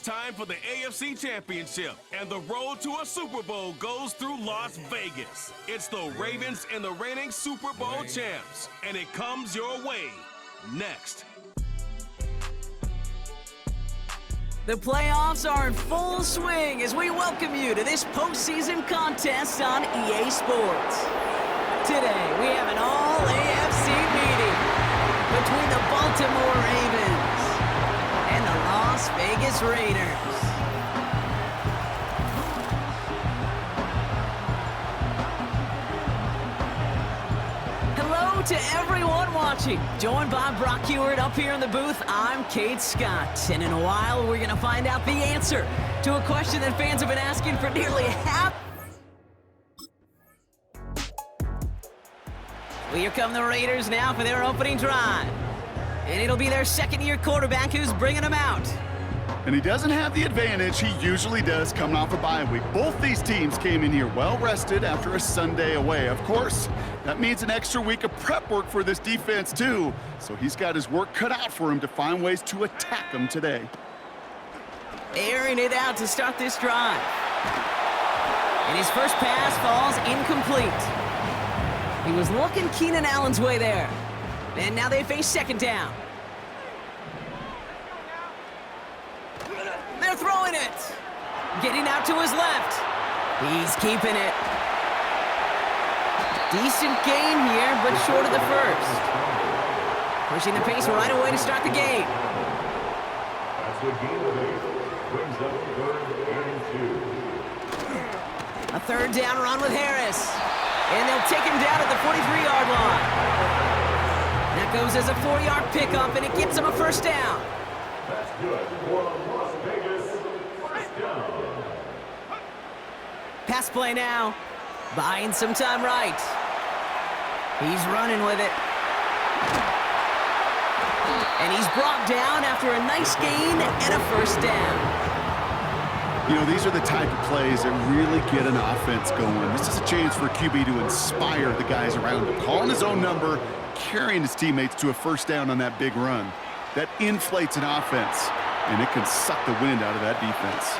time for the AFC Championship, and the road to a Super Bowl goes through Las Vegas. It's the Ravens and the reigning Super Bowl champs, and it comes your way next. The playoffs are in full swing as we welcome you to this postseason contest on EA Sports. Today, we have an all-AFC meeting between the Baltimore Ravens and the Las Vegas Raiders. Hello to everyone watching. Joined by Brock Heward up here in the booth, I'm Kate Scott. And in a while, we're going to find out the answer to a question that fans have been asking for nearly half. Well, here come the Raiders now for their opening drive. And it'll be their second-year quarterback who's bringing them out. And he doesn't have the advantage he usually does coming off a bye week. Both these teams came in here well-rested after a Sunday away. Of course, that means an extra week of prep work for this defense, too. So he's got his work cut out for him to find ways to attack them today. Airing it out to start this drive. And his first pass falls incomplete. He was looking Keenan Allen's way there. And now they face second down. They're throwing it. Getting out to his left. He's keeping it. Decent gain here, but short of the first. Pushing the pace right away to start the game. That's the game of 8. Brings up 3rd and 2. A third down run with Harris. And they'll take him down at the 43-yard line. That goes as a 4-yard pickup, and it gives him a first down. That's good for Las Vegas. First down. Pass play now. Buying some time right. He's running with it. And he's brought down after a nice gain and a first down. You know, these are the type of plays that really get an offense going. This is a chance for QB to inspire the guys around him. Calling his own number, carrying his teammates to a first down on that big run. That inflates an offense, and it can suck the wind out of that defense.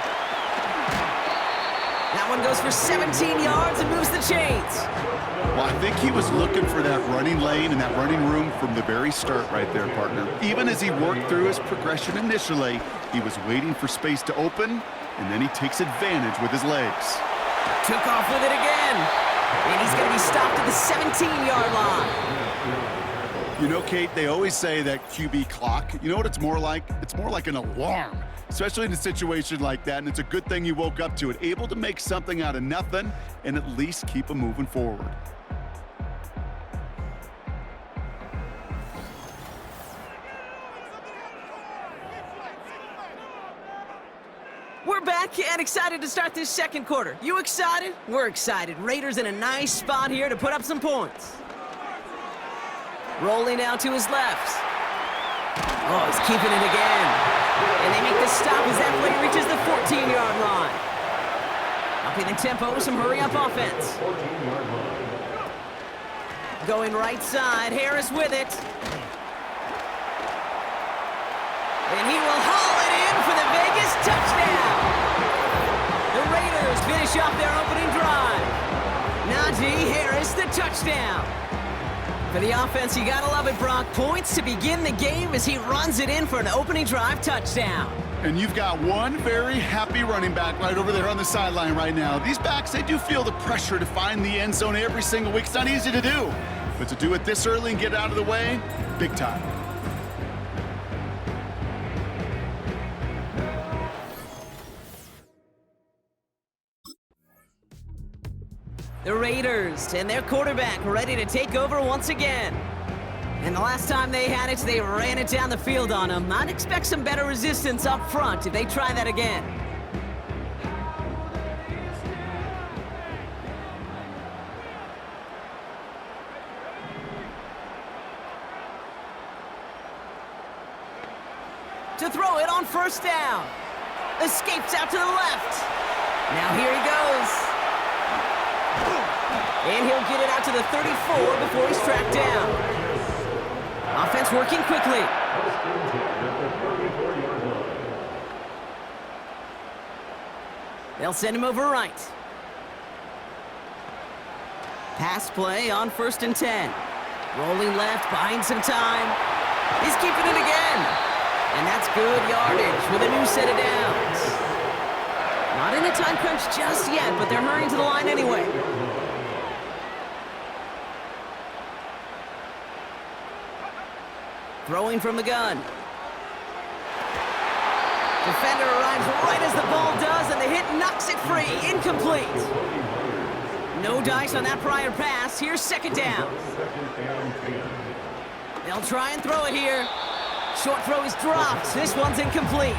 That one goes for 17 yards and moves the chains. Well, I think he was looking for that running lane and that running room from the very start right there, partner. Even as he worked through his progression initially, he was waiting for space to open, and then he takes advantage with his legs. Took off with it again. And he's going to be stopped at the 17-yard line. You know, Kate, they always say that QB clock, you know what it's more like? It's more like an alarm, especially in a situation like that, and it's a good thing you woke up to it, able to make something out of nothing and at least keep them moving forward. We're back and excited to start this second quarter. You excited? We're excited. Raiders in a nice spot here to put up some points. Rolling out to his left. Oh, he's keeping it again. And they make the stop as that play reaches the 14-yard line. Upping the tempo with some hurry-up offense. Going right side, Harris with it. And he will haul it in for the Vegas touchdown. The Raiders finish off their opening drive. Najee Harris, the touchdown. For the offense, you gotta love it, Brock. Points to begin the game as he runs it in for an opening drive touchdown. And you've got one very happy running back right over there on the sideline right now. These backs, they do feel the pressure to find the end zone every single week. It's not easy to do. But to do it this early and get out of the way, big time. The Raiders and their quarterback ready to take over once again. And the last time they had it, they ran it down the field on them. I'd expect some better resistance up front if they try that again. To throw it on first down. Escapes out to the left. Now here he goes. And he'll get it out to the 34 before he's tracked down. Offense working quickly. They'll send him over right. Pass play on 1st and 10. Rolling left, buying some time. He's keeping it again. And that's good yardage with a new set of downs. Not in a time crunch just yet, but they're hurrying to the line anyway. Throwing from the gun. Defender arrives right as the ball does, and the hit knocks it free. Incomplete. No dice on that prior pass. Here's 2nd down. They'll try and throw it here. Short throw is dropped. This one's incomplete.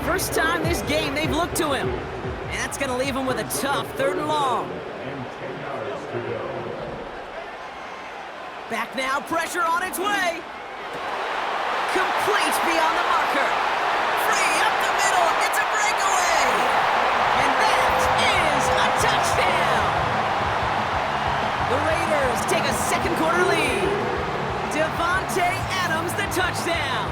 First time this game they've looked to him. And that's going to leave him with a tough 3rd and long. Back now, pressure on its way. Complete beyond the marker. Free up the middle. It's a breakaway. And that is a touchdown. The Raiders take a 2nd quarter lead. Devontae Adams, the touchdown.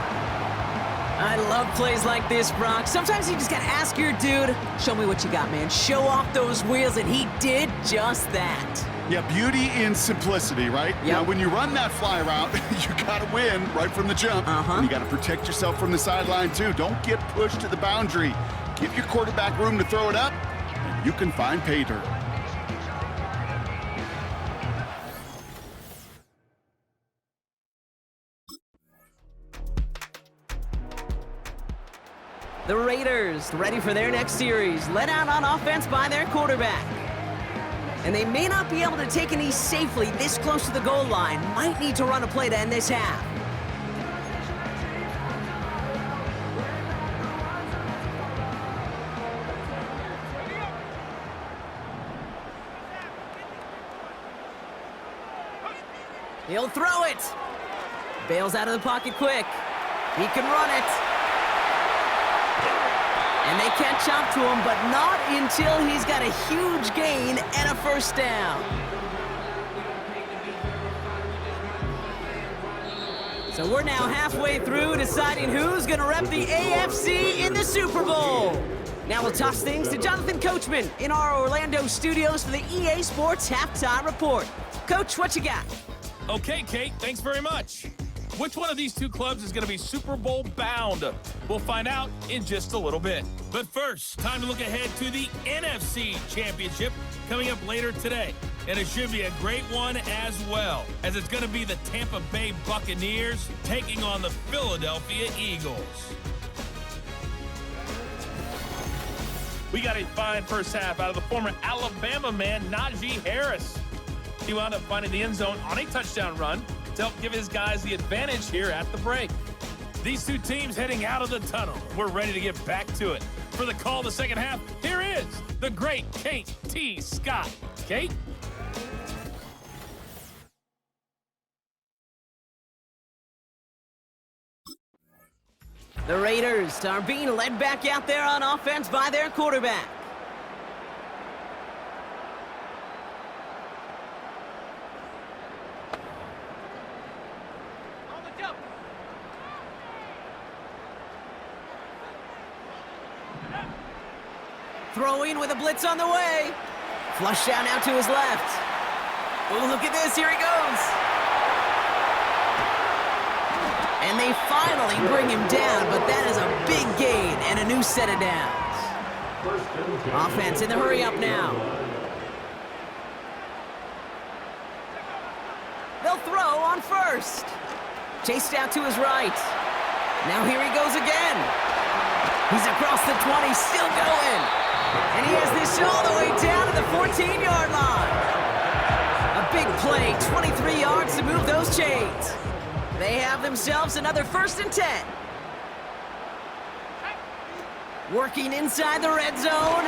I love plays like this, Brock. Sometimes you just got to ask your dude, show me what you got, man. Show off those wheels, and he did just that. Yeah, beauty in simplicity, right? Yep. Now, when you run that fly route, you got to win right from the jump. And you got to protect yourself from the sideline, too. Don't get pushed to the boundary. Give your quarterback room to throw it up, and you can find pay dirt. The Raiders, ready for their next series, led out on offense by their quarterback. And they may not be able to take a knee safely this close to the goal line. Might need to run a play to end this half. He'll throw it. Bails out of the pocket quick. He can run it. And they catch up to him, but not until he's got a huge gain and a 1st down. So we're now halfway through deciding who's going to rep the AFC in the Super Bowl. Now we'll toss things to Jonathan Coachman in our Orlando studios for the EA Sports Halftime Report. Coach, what you got? Okay, Kate, thanks very much. Which one of these two clubs is going to be Super Bowl bound? We'll find out in just a little bit. But first, time to look ahead to the NFC Championship coming up later today. And it should be a great one as well, as it's going to be the Tampa Bay Buccaneers taking on the Philadelphia Eagles. We got a fine first half out of the former Alabama man, Najee Harris. He wound up finding the end zone on a touchdown run to help give his guys the advantage here at the break. These two teams heading out of the tunnel. We're ready to get back to it. For the call of the second half, here is the great Kate T. Scott. Kate? The Raiders are being led back out there on offense by their quarterback. Throwing with a blitz on the way. Flush down out to his left. Oh, look at this. Here he goes. And they finally bring him down, but that is a big gain and a new set of downs. Offense in the hurry up now. They'll throw on 1st. Chased out to his right. Now here he goes again. He's across the 20, still going. And he has this all the way down to the 14-yard line. A big play, 23 yards to move those chains. They have themselves another 1st and 10. Working inside the red zone.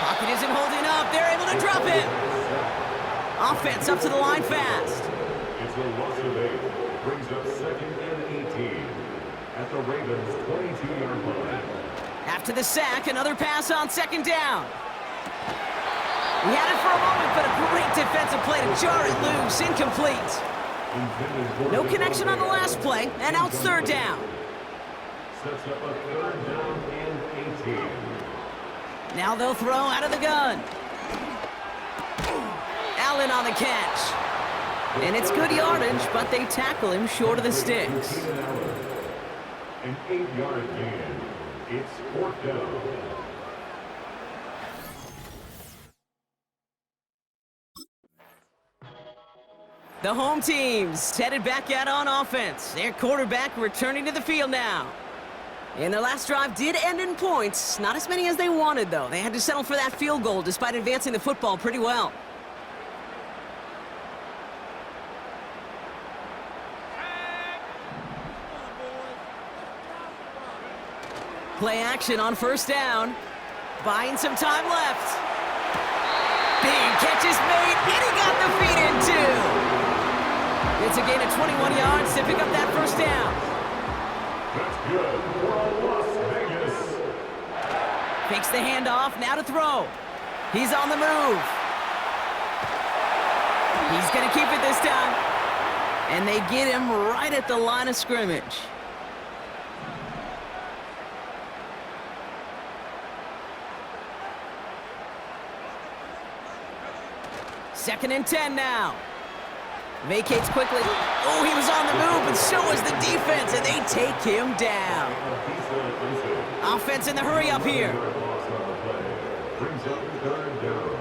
Pocket isn't holding up. They're able to drop it. Offense up to the line fast. It's a loss of 8. Brings up 2nd and 18 at the Ravens' 22-yard line. After the sack, another pass on 2nd down. He had it for a moment, but a great defensive play to jar it loose. Incomplete. No connection on the last play, and now it's 3rd down. Sets up a 3rd down and 18. Now they'll throw out of the gun. Allen on the catch. And it's good yardage, but they tackle him short of the sticks. An 8-yard gain. It's 4th down. The home team's headed back out on offense. Their quarterback returning to the field now. And their last drive did end in points. Not as many as they wanted, though. They had to settle for that field goal despite advancing the football pretty well. Play action on first down. Buying some time left. Big catch is made, and he got the feet in, too. It's a gain of 21 yards to pick up that first down. That's good for Las Vegas. Fakes the handoff, now to throw. He's on the move. He's going to keep it this time. And they get him right at the line of scrimmage. Second and 10 now. Vacates quickly. Oh, he was on the move, but so was the defense, and they take him down. Offense in the hurry up here. Brings up 3rd down.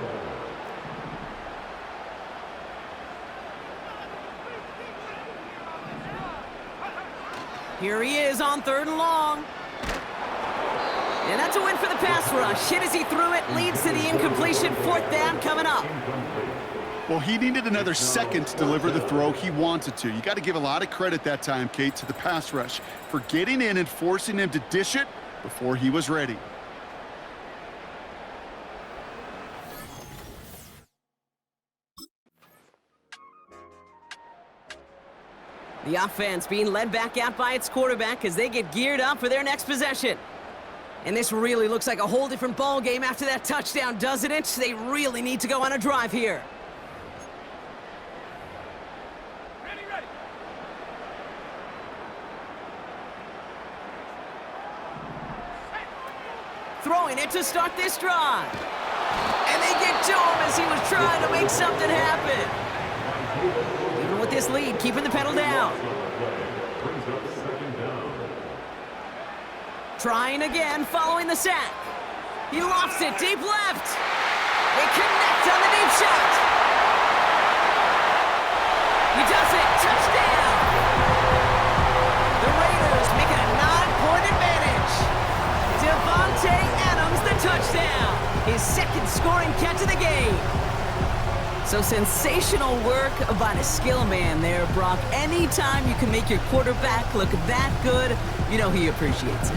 Here he is on 3rd and long. And that's a win for the pass rush. Hit as he threw it, leads to the incompletion. 4th down coming up. Well, he needed another second to deliver the throw he wanted to. You got to give a lot of credit that time, Kate, to the pass rush for getting in and forcing him to dish it before he was ready. The offense being led back out by its quarterback as they get geared up for their next possession. And this really looks like a whole different ball game after that touchdown, doesn't it? They really need to go on a drive here. Throwing it to start this drive. And they get to him as he was trying to make something happen. Even with this lead, keeping the pedal down. Trying again, following the sack. He lofts it deep left. They connect on the deep shot. He does it. Touchdown. The Raiders make it a 9-point advantage. Devontae Adams, the touchdown. His second scoring catch of the game. So sensational work by the skill man there, Brock. Anytime you can make your quarterback look that good, you know he appreciates it.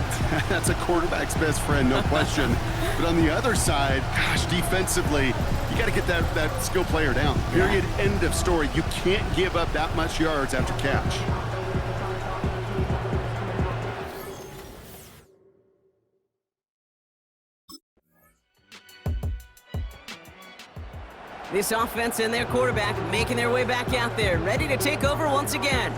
That's a quarterback's best friend, no question. But on the other side, gosh, defensively, you got to get that skill player down. Period, end of story. You can't give up that much yards after catch. This offense and their quarterback making their way back out there, ready to take over once again.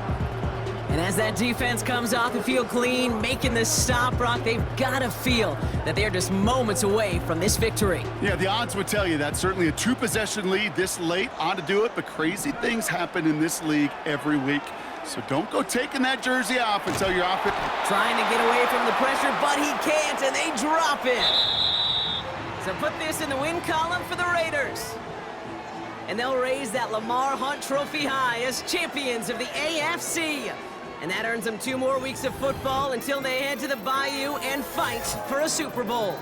And as that defense comes off the field clean, making this stop, Brock, they've got to feel that they're just moments away from this victory. Yeah, the odds would tell you that. Certainly a 2-possession lead this late ought to do it, but crazy things happen in this league every week. So don't go taking that jersey off until you're off it. Trying to get away from the pressure, but he can't, and they drop it. So put this in the win column for the Raiders. And they'll raise that Lamar Hunt Trophy high as champions of the AFC. And that earns them 2 more weeks of football until they head to the Bayou and fight for a Super Bowl.